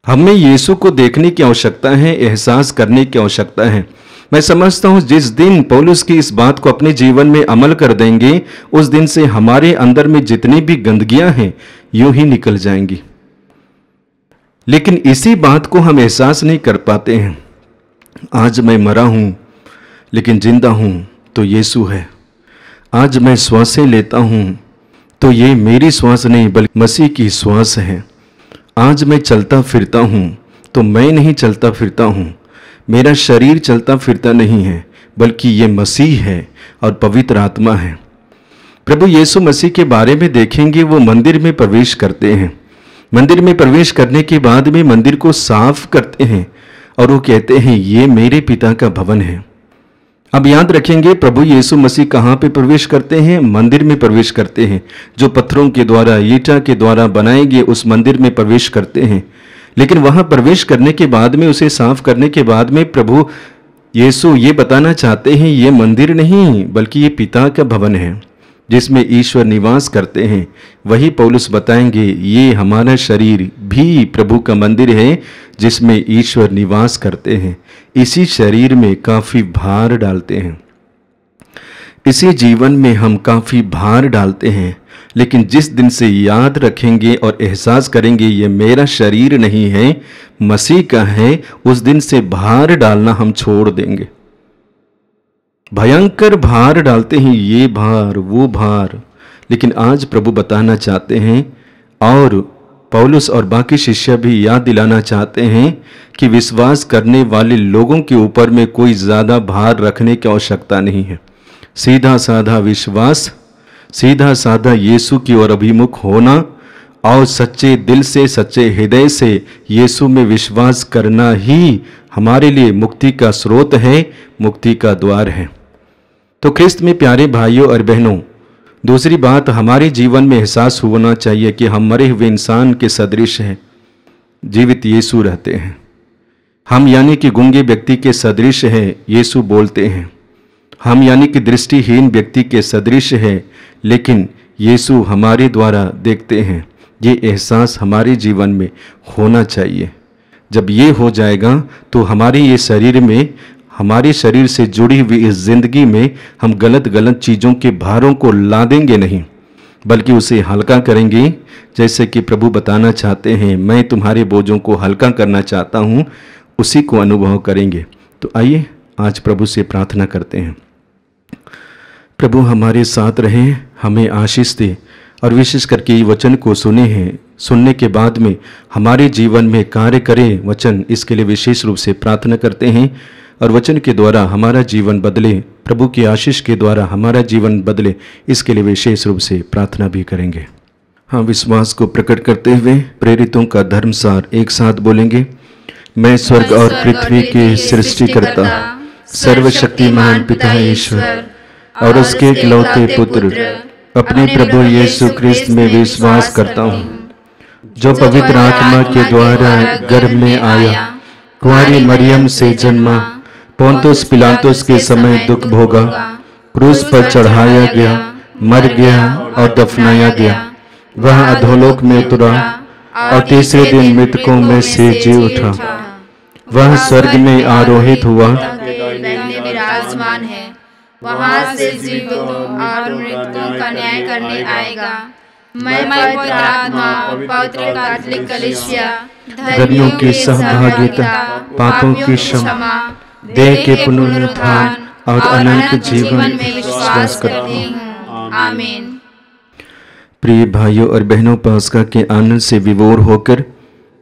हमें यीशु को देखने की आवश्यकता है, एहसास करने की आवश्यकता है। मैं समझता हूं जिस दिन पौलुस की इस बात को अपने जीवन में अमल कर देंगे, उस दिन से हमारे अंदर में जितनी भी गंदगियां हैं यूं ही निकल जाएंगी। लेकिन इसी बात को हम एहसास नहीं कर पाते हैं। आज मैं मरा हूं, लेकिन जिंदा हूं तो यीशु है। आज मैं श्वासें लेता हूं तो ये मेरी श्वास नहीं, बल्कि मसीह की श्वास है। आज मैं चलता फिरता हूं तो मैं नहीं चलता फिरता हूं, मेरा शरीर चलता फिरता नहीं है, बल्कि ये मसीह है और पवित्र आत्मा है। प्रभु यीशु मसीह के बारे में देखेंगे, वो मंदिर में प्रवेश करते हैं। मंदिर में प्रवेश करने के बाद में मंदिर को साफ करते हैं और वो कहते हैं ये मेरे पिता का भवन है। अब याद रखेंगे प्रभु यीशु मसीह कहाँ पे प्रवेश करते हैं? मंदिर में प्रवेश करते हैं। जो पत्थरों के द्वारा, ईंटा के द्वारा बनाए गए उस मंदिर में प्रवेश करते हैं। लेकिन वहां प्रवेश करने के बाद में, उसे साफ करने के बाद में प्रभु यीशु ये बताना चाहते हैं ये मंदिर नहीं बल्कि ये पिता का भवन है जिसमें ईश्वर निवास करते हैं। वही पौलुस बताएंगे ये हमारा शरीर भी प्रभु का मंदिर है जिसमें ईश्वर निवास करते हैं। इसी शरीर में काफ़ी भार डालते हैं, इसी जीवन में हम काफ़ी भार डालते हैं। लेकिन जिस दिन से याद रखेंगे और एहसास करेंगे ये मेरा शरीर नहीं है, मसीह का है, उस दिन से भार डालना हम छोड़ देंगे। भयंकर भार डालते हैं, ये भार वो भार। लेकिन आज प्रभु बताना चाहते हैं और पौलुस और बाकी शिष्य भी याद दिलाना चाहते हैं कि विश्वास करने वाले लोगों के ऊपर में कोई ज़्यादा भार रखने की आवश्यकता नहीं है। सीधा साधा विश्वास, सीधा साधा यीशु की ओर अभिमुख होना और सच्चे दिल से, सच्चे हृदय से यीशु में विश्वास करना ही हमारे लिए मुक्ति का स्रोत है, मुक्ति का द्वार है। तो ख्रिस्त में प्यारे भाइयों और बहनों, दूसरी बात हमारे जीवन में एहसास होना चाहिए कि हम मरे हुए इंसान के सदृश हैं, जीवित यीशु रहते हैं। हम यानी कि गूंगे व्यक्ति के सदृश हैं, यीशु बोलते हैं। हम यानी कि दृष्टिहीन व्यक्ति के सदृश है, लेकिन यीशु हमारे द्वारा देखते हैं। ये एहसास हमारे जीवन में होना चाहिए। जब ये हो जाएगा तो हमारे ये शरीर में, हमारे शरीर से जुड़ी हुई इस जिंदगी में हम गलत गलत चीज़ों के भारों को लादेंगे नहीं, बल्कि उसे हल्का करेंगे। जैसे कि प्रभु बताना चाहते हैं मैं तुम्हारे बोझों को हल्का करना चाहता हूँ, उसी को अनुभव करेंगे। तो आइए आज प्रभु से प्रार्थना करते हैं। प्रभु हमारे साथ रहें, हमें आशीष दे और विशेष करके ये वचन को सुनने के बाद में हमारे जीवन में कार्य करें वचन, इसके लिए विशेष रूप से प्रार्थना करते हैं। और वचन के द्वारा हमारा जीवन बदले, प्रभु की आशीष के द्वारा हमारा जीवन बदले, इसके लिए विशेष रूप से प्रार्थना भी करेंगे। हाँ, विश्वास को प्रकट करते हुए प्रेरितों का धर्मसार एक साथ बोलेंगे। मैं स्वर्ग और पृथ्वी के सृष्टिकर्ता सर्वशक्तिमान पिता ईश्वर और उसके इकलौते पुत्र अपने प्रभु यीशु ख्रिस्त में विश्वास करता हूँ, जो पवित्र आत्मा के द्वारा गर्भ में आया, कुंवारी मरियम से जन्मा, पोंतुस पिलातुस के समय दुख भोगा, क्रूस पर चढ़ाया गया, मर गया और दफनाया गया, वह अधोलोक में उतरा और तीसरे दिन मृतकों में से जी उठा, वह स्वर्ग में आरोहित हुआ, विराजमान है, वहां से जीवितों और मृतकों का न्याय करने आएगा। मैं पवित्र आत्मा, पवित्र कैथोलिक कलीसिया, धर्मियों की सहभागिता, पापों की क्षमा, देह के पुनरुत्थान और अनंत जीवन में विश्वास करती हूँ। आमीन। प्रिय भाइयों और बहनों, पास्का के आनंद से विभोर होकर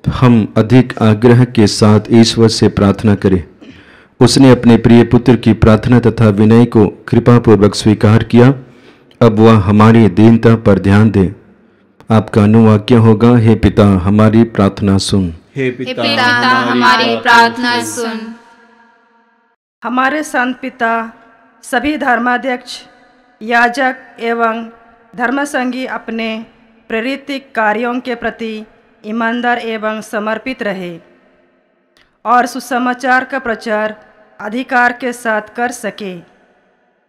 हम अधिक आग्रह के साथ ईश्वर से प्रार्थना करें। उसने अपने प्रिय पुत्र की प्रार्थना तथा विनय को कृपापूर्वक स्वीकार किया। अब वह हमारी दीनता पर ध्यान दे। आपका अनुवाक्य होगा, हे पिता हमारी प्रार्थना सुन। हे पिता हमारी प्रार्थना सुन। हमारे संत पिता, सभी धर्माध्यक्ष, याजक एवं धर्मसंगी अपने प्रेरित कार्यों के प्रति ईमानदार एवं समर्पित रहे और सुसमाचार का प्रचार अधिकार के साथ कर सके।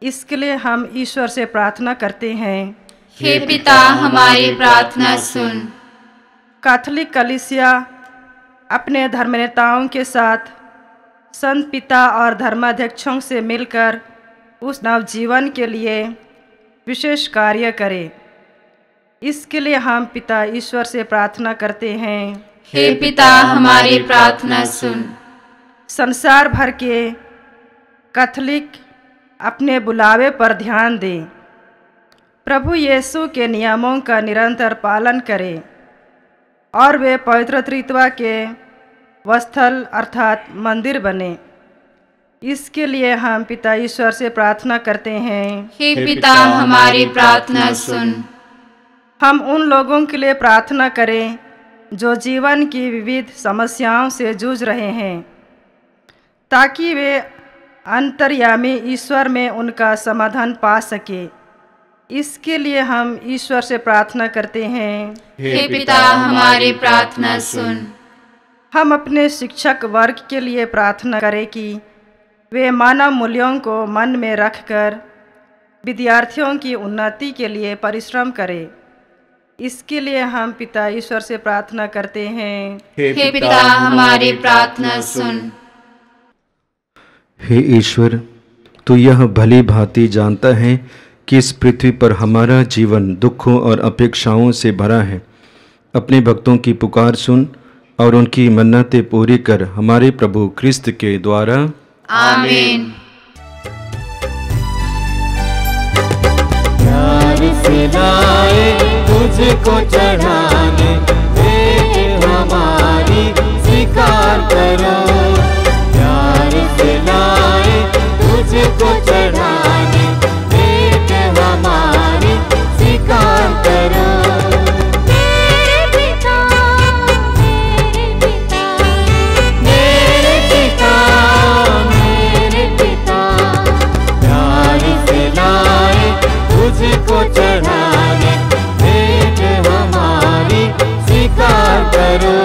इसके लिए हम ईश्वर से प्रार्थना करते हैं। हे पिता हमारी प्रार्थना सुन। कैथोलिक कलीसिया अपने धर्मनेताओं के साथ संत पिता और धर्माध्यक्षों से मिलकर उस नवजीवन के लिए विशेष कार्य करे। इसके लिए हम पिता ईश्वर से प्रार्थना करते हैं। हे पिता हमारी प्रार्थना सुन। संसार भर के कैथोलिक अपने बुलावे पर ध्यान दें, प्रभु यीशु के नियमों का निरंतर पालन करें और वे पवित्र त्रित्व के वत्सल अर्थात मंदिर बने। इसके लिए हम पिता ईश्वर से प्रार्थना करते हैं। हे पिता हमारी प्रार्थना सुन। हम उन लोगों के लिए प्रार्थना करें जो जीवन की विविध समस्याओं से जूझ रहे हैं, ताकि वे अंतर्यामी ईश्वर में उनका समाधान पा सके। इसके लिए हम ईश्वर से प्रार्थना करते हैं। हे पिता, हमारी प्रार्थना सुन। हम अपने शिक्षक वर्ग के लिए प्रार्थना करें कि वे मानव मूल्यों को मन में रखकर विद्यार्थियों की उन्नति के लिए परिश्रम करें। इसके लिए हम पिता ईश्वर से प्रार्थना करते हैं। हे पिता, हमारी प्रार्थना सुन। हे ईश्वर, तू यह भली भांति जानता है कि इस पृथ्वी पर हमारा जीवन दुखों और अपेक्षाओं से भरा है। अपने भक्तों की पुकार सुन और उनकी मन्नतें पूरी कर, हमारे प्रभु क्रिस्त के द्वारा। आमीन। प्यार से लाए तुझको चढ़ाने, भेंट हमारी स्वीकार करो। प्यार से लाए तुझको चढ़ाने, भेंट हमारी स्वीकार करो। तुझको चढ़ाने, भेंट हमारी स्वीकार करो।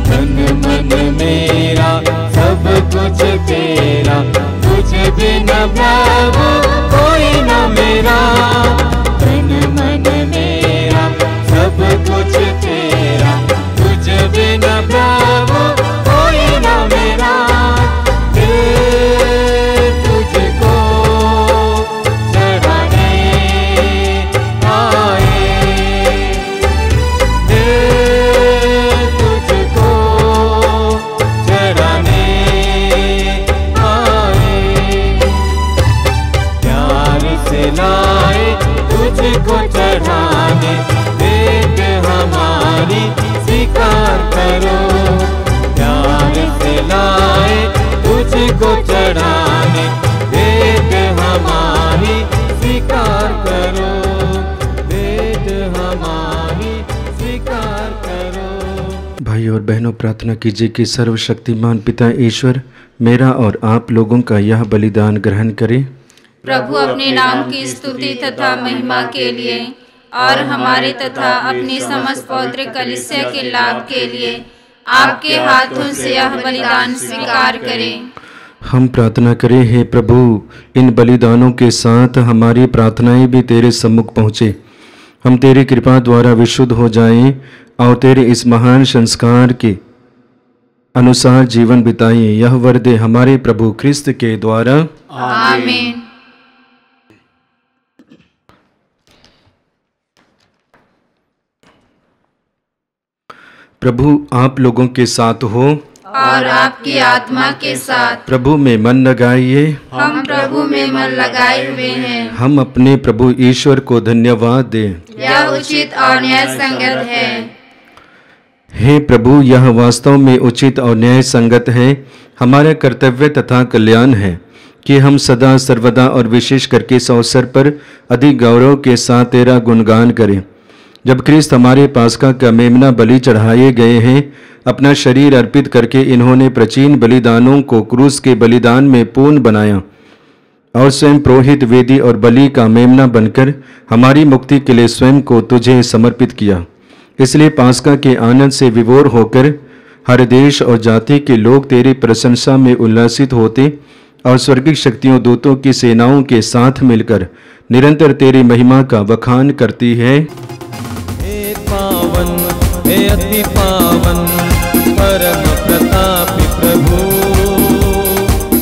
तन मन मेरा सब कुछ तेरा, तुझ बिना प्रभु कोई न मेरा। तन मन मेरा सब कुछ तेरा, तुझ बिना प्रभु कोई न मेरा। तुझको तुझको चढ़ाने, भेंट हमारी स्वीकार करो। प्यार से लाए तुझको चढ़ाने, भेंट हमारी स्वीकार करो। भेंट हमारी स्वीकार करो। भाई और बहनों, प्रार्थना कीजिए कि सर्वशक्तिमान पिता ईश्वर मेरा और आप लोगों का यह बलिदान ग्रहण करे। प्रभु अपने नाम की स्तुति तथा महिमा के लिए और हमारे तथा अपनी समस्त पवित्र कलीसिया के लाभ के लिए आपके हाथों से यह बलिदान स्वीकार करें। हम प्रार्थना करें, हे प्रभु, इन बलिदानों के साथ हमारी प्रार्थनाएं भी तेरे सम्मुख पहुँचे। हम तेरी कृपा द्वारा विशुद्ध हो जाएं और तेरे इस महान संस्कार के अनुसार जीवन बिताएं। यह वर दे हमारे प्रभु क्रिस्त के द्वारा। आमीन। प्रभु आप लोगों के साथ हो और आपकी आत्मा के साथ। प्रभु में मन लगाइए। हम प्रभु में मन लगाए हुए हैं। हम अपने प्रभु ईश्वर को धन्यवाद दें। यह उचित और न्याय संगत है। हे प्रभु, यह वास्तव में उचित और न्याय संगत है। हमारा कर्तव्य तथा कल्याण है कि हम सदा सर्वदा और विशेष करके इस अवसर पर अधिक गौरव के साथ तेरा गुणगान करें। जब क्रिस्त हमारे पास्का का मेमना बलि चढ़ाए गए हैं, अपना शरीर अर्पित करके इन्होंने प्राचीन बलिदानों को क्रूस के बलिदान में पूर्ण बनाया और स्वयं पुरोहित, वेदी और बलि का मेमना बनकर हमारी मुक्ति के लिए स्वयं को तुझे समर्पित किया। इसलिए पास्का के आनंद से विभोर होकर हर देश और जाति के लोग तेरी प्रशंसा में उल्लासित होते और स्वर्गिक शक्तियों, दूतों की सेनाओं के साथ मिलकर निरंतर तेरी महिमा का बखान करती है। पावन हे अति पावन, परम प्रतापी प्रभु,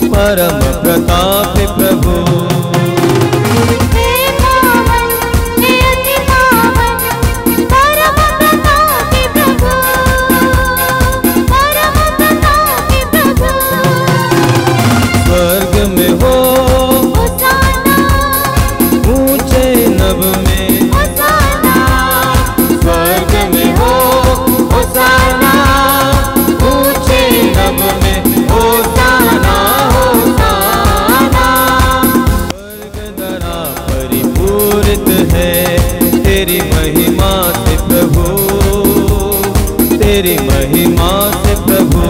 परम प्रतापी प्रभु। स्वर्ग में हो ऊंचे नभ में, स्वर्ग में हो होसाना, ऊंचे नभ में होसाना, होसाना। स्वर्ग धरा परिपूरित है तेरी महिमा से प्रभु, तेरी महिमा से प्रभु।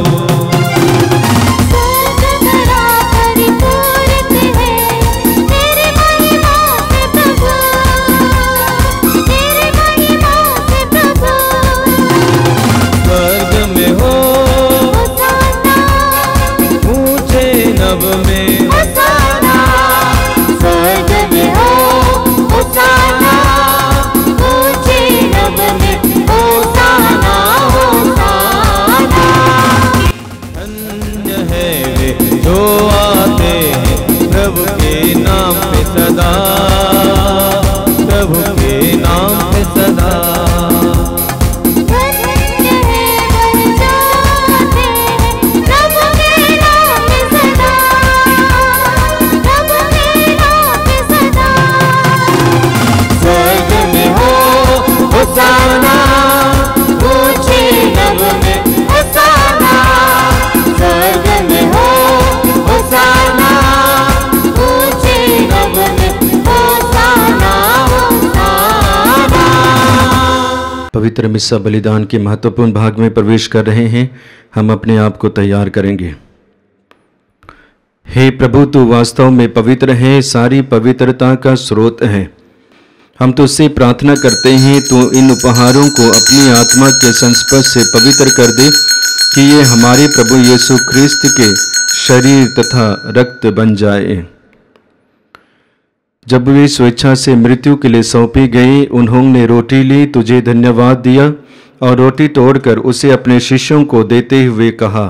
पवित्र मिस्सा बलिदान के महत्वपूर्ण भाग में प्रवेश कर रहे हैं। हम अपने आप को तैयार करेंगे। हे प्रभु, तू वास्तव में पवित्र है, सारी पवित्रता का स्रोत है। हम तुझसे प्रार्थना करते हैं तू इन उपहारों को अपनी आत्मा के संस्पर्श से पवित्र कर दे कि ये हमारे प्रभु यीशु ख्रिस्त के शरीर तथा रक्त बन जाए। जब वे स्वेच्छा से मृत्यु के लिए सौंपी गई, उन्होंने रोटी ली, तुझे धन्यवाद दिया और रोटी तोड़कर उसे अपने शिष्यों को देते हुए कहा,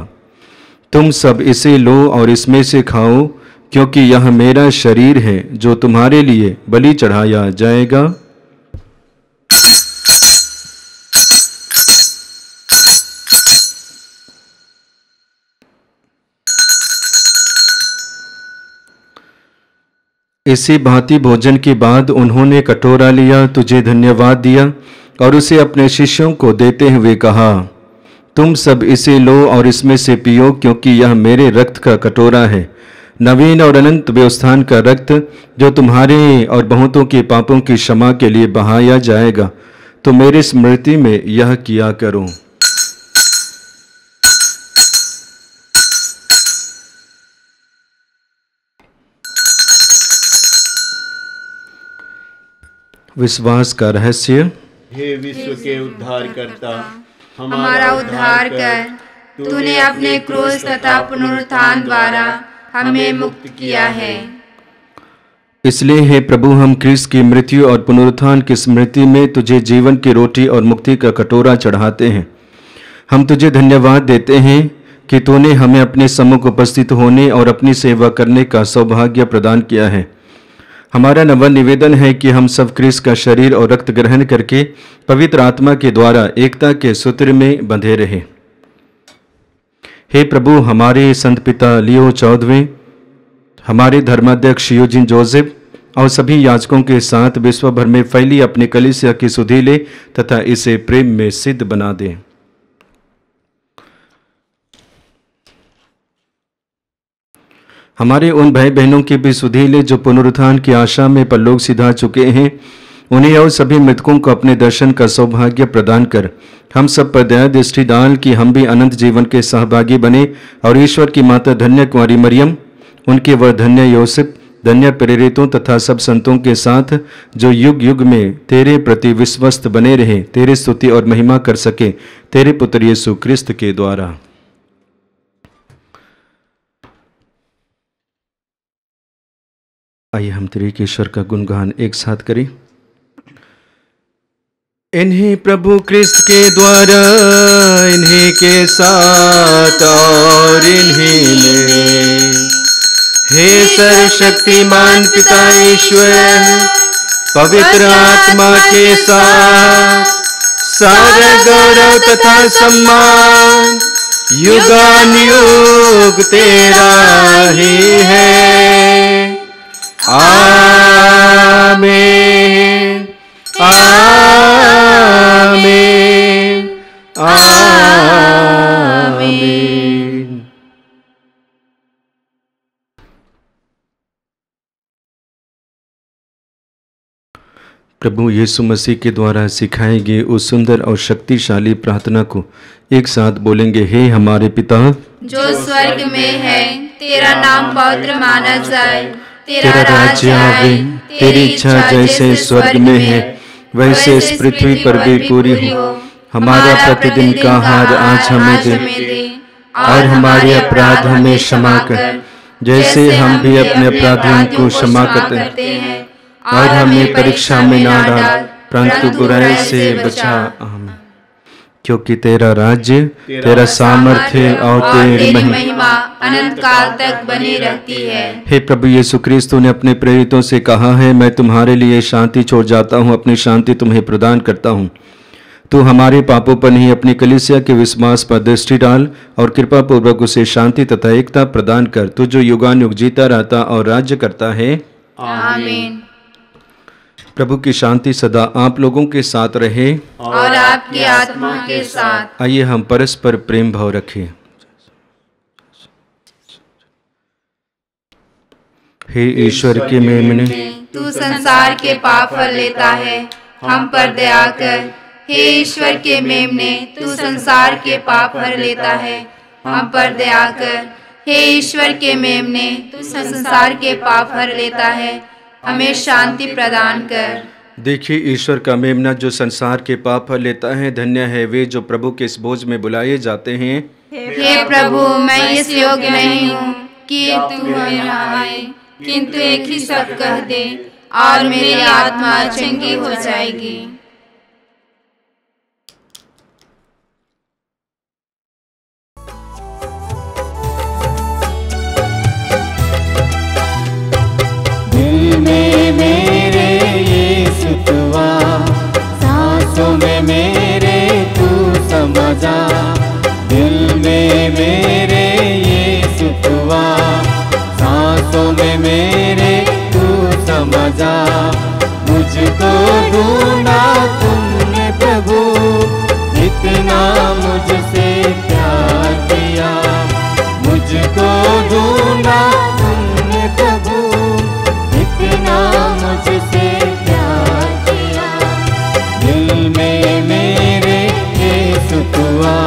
तुम सब इसे लो और इसमें से खाओ, क्योंकि यह मेरा शरीर है जो तुम्हारे लिए बलि चढ़ाया जाएगा। इसी भांति भोजन के बाद उन्होंने कटोरा लिया, तुझे धन्यवाद दिया और उसे अपने शिष्यों को देते हुए कहा, तुम सब इसे लो और इसमें से पियो, क्योंकि यह मेरे रक्त का कटोरा है, नवीन और अनंत व्यवस्थान का रक्त, जो तुम्हारे और बहुतों के पापों की क्षमा के लिए बहाया जाएगा। तो मेरी स्मृति में यह किया करो। विश्वास का रहस्य। हे विश्व के उद्धार करता, हमारा उद्धार कर। तूने अपने क्रूस तथा पुनरुत्थान द्वारा हमें मुक्त किया है। इसलिए हे प्रभु, हम क्रिस्त की मृत्यु और पुनरुत्थान की स्मृति में तुझे जीवन की रोटी और मुक्ति का कटोरा चढ़ाते हैं। हम तुझे धन्यवाद देते हैं कि तूने हमें अपने सम्मुख उपस्थित होने और अपनी सेवा करने का सौभाग्य प्रदान किया है। हमारा नम्र निवेदन है कि हम सब क्रिस्त का शरीर और रक्त ग्रहण करके पवित्र आत्मा के द्वारा एकता के सूत्र में बंधे रहे। हे प्रभु, हमारे संत पिता लियो 14वें, हमारे धर्माध्यक्ष यूजिन जोसेफ और सभी याजकों के साथ विश्व भर में फैली अपनी कलीसिया की सुधि ले तथा इसे प्रेम में सिद्ध बना दे। हमारे उन भाई बहनों की भी सुधि ले जो पुनरुत्थान की आशा में परलोक सिधा चुके हैं, उन्हें और सभी मृतकों को अपने दर्शन का सौभाग्य प्रदान कर हम सब पर दया दृष्टि डाल कि हम भी अनंत जीवन के सहभागी बने और ईश्वर की माता धन्य कुंवारी मरियम, उनके वह धन्य योसेफ, धन्य प्रेरितों तथा सब संतों के साथ जो युग युग में तेरे प्रति विश्वस्त बने रहे, तेरे स्तुति और महिमा कर सके, तेरे पुत्र यीशु क्रिस्त के द्वारा। आइए हम तेरे ईश्वर का गुणगान एक साथ करें। इन्हीं प्रभु क्रिस्त के द्वारा, इन्हीं के साथ और इन्हीं में, हे सर्वशक्तिमान पिता ईश्वर, पवित्र आत्मा के साथ सारा गौरव तथा सम्मान युगानुयुग तेरा ही है। आमीन, आमीन, आमीन। प्रभु यीशु मसीह के द्वारा सिखाए गए उस सुंदर और शक्तिशाली प्रार्थना को एक साथ बोलेंगे। हे हमारे पिता जो स्वर्ग में है, तेरा नाम पवित्र माना जाए, तेरा राज्य आवे, तेरी इच्छा जैसे स्वर्ग में है वैसे इस पृथ्वी पर भी पूरी हो। हमारा प्रतिदिन का आहार आज हमें दे और हमारे अपराध हमें क्षमा कर, जैसे हम भी अपने अपराधियों को क्षमा करते हैं, और हमें परीक्षा में ना डाल परंतु बुराई से बचा। आमीन। क्योंकि तेरा राज्य, तेरा सामर्थ्य और तेरी महिमा अनंत काल तक बनी रहती है। हे प्रभु यीशु क्रिस्त, ने अपने प्रेरितों से कहा है, मैं तुम्हारे लिए शांति छोड़ जाता हूँ, अपनी शांति तुम्हें प्रदान करता हूँ। तू हमारे पापों पर नहीं, अपनी कलीसिया के विश्वास पर दृष्टि डाल और कृपा पूर्वक उसे शांति तथा एकता प्रदान कर। तू जो युगानुयुग जीता रहता और राज्य करता है। आमीन। प्रभु की शांति सदा आप लोगों के साथ रहे और आपकी आत्मा के साथ। आइए हम परस्पर प्रेम भाव रखें। हे ईश्वर के मेमने, तू संसार के पाप फल लेता है, हम पर दया कर, हे ईश्वर के मेमने, तू संसार के पाप हर लेता है, हम पर दया कर। हे ईश्वर के मेमने, तू संसार के पाप हर लेता है, हमें शांति प्रदान कर। देखिए, ईश्वर का मेमना जो संसार के पाप हर लेता है, धन्य है वे जो प्रभु के इस भोज में बुलाए जाते हैं। हे प्रभु, मैं इस योग्य नहीं हूँ कि तू मेरा आए, किंतु एक ही शब्द कह दे और मेरी आत्मा चंगी हो जाएगी। दिल में मेरे यीशु तू आ, सांसों में मेरे तू समा जा। दिल में मेरे यीशु तू आ, सांसों में मेरे तू समा जा। मुझको ढूंढा तुमने प्रभु, इतना मुझसे प्यार किया। मुझको ढूंढा तुमने प्रभु, इतना मुझसे प्यार किया। दिल में मेरे यीशु तू आ,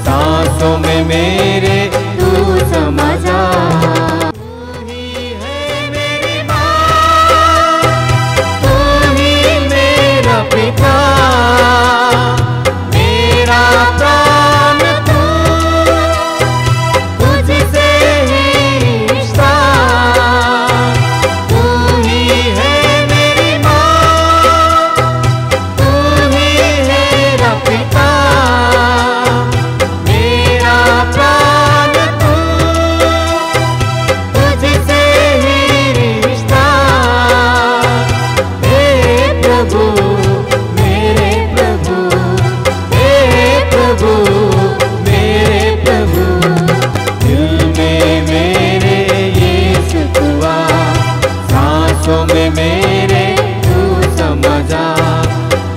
सांसों में मेरे तू समा जा। तू ही है मेरी माँ, तू ही मेरा पिता, मेरा प्राण तू, तुझसे ही रिश्ता। तू ही है मेरी माँ, तू ही मेरा पिता, मेरा प्राण तू, तुझसे ही रिश्ता। हे प्रभु मेरे प्रभु, हे प्रभु मेरे प्रभु। दिल में मेरे यीशु तू आ, सांसों में मेरे तू समा जा।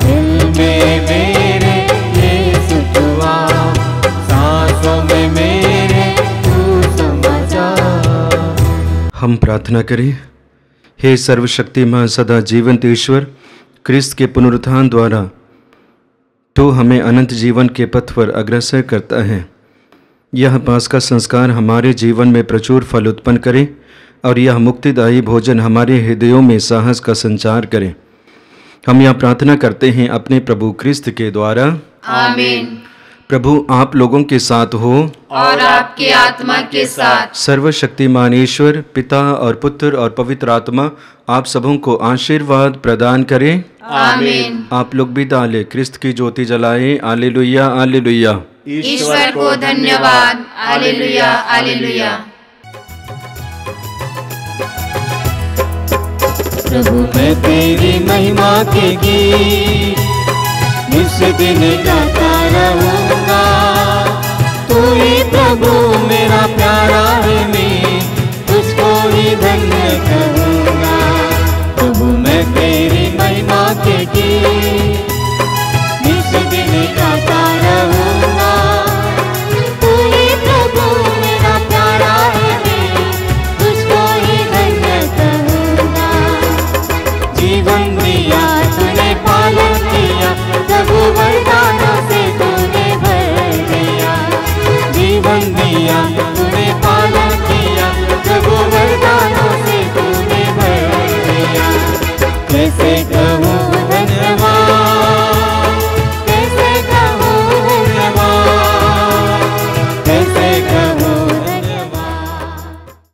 दिल में मेरे यीशु तू आ, सांसों में मेरे तू समा जा। हम प्रार्थना करें। हे सर्वशक्तिमान सदा जीवंत ईश्वर, क्रिस्त के पुनरुत्थान द्वारा तो हमें अनंत जीवन के पथ पर अग्रसर करता है। यह पास्का संस्कार हमारे जीवन में प्रचुर फल उत्पन्न करे और यह मुक्तिदायी भोजन हमारे हृदयों में साहस का संचार करे। हम यह प्रार्थना करते हैं अपने प्रभु क्रिस्त के द्वारा। आमीन। प्रभु आप लोगों के साथ हो और आपकी आत्मा के साथ। सर्वशक्तिमान ईश्वर पिता और पुत्र और पवित्र आत्मा आप सबों को आशीर्वाद प्रदान करें। आमीन। आप लोग भी डाले क्रिस्त की ज्योति जलाएं। Hallelujah hallelujah. ईश्वर को धन्यवाद। Hallelujah hallelujah. प्रभु मैं तेरी महिमा के गीत इस दिन गाता रहूंगा। तू ही प्रभु मेरा प्यारा है, मैं तुझको ही धन्य कहूँगा। प्रभु मैं तेरी महिमा के गीत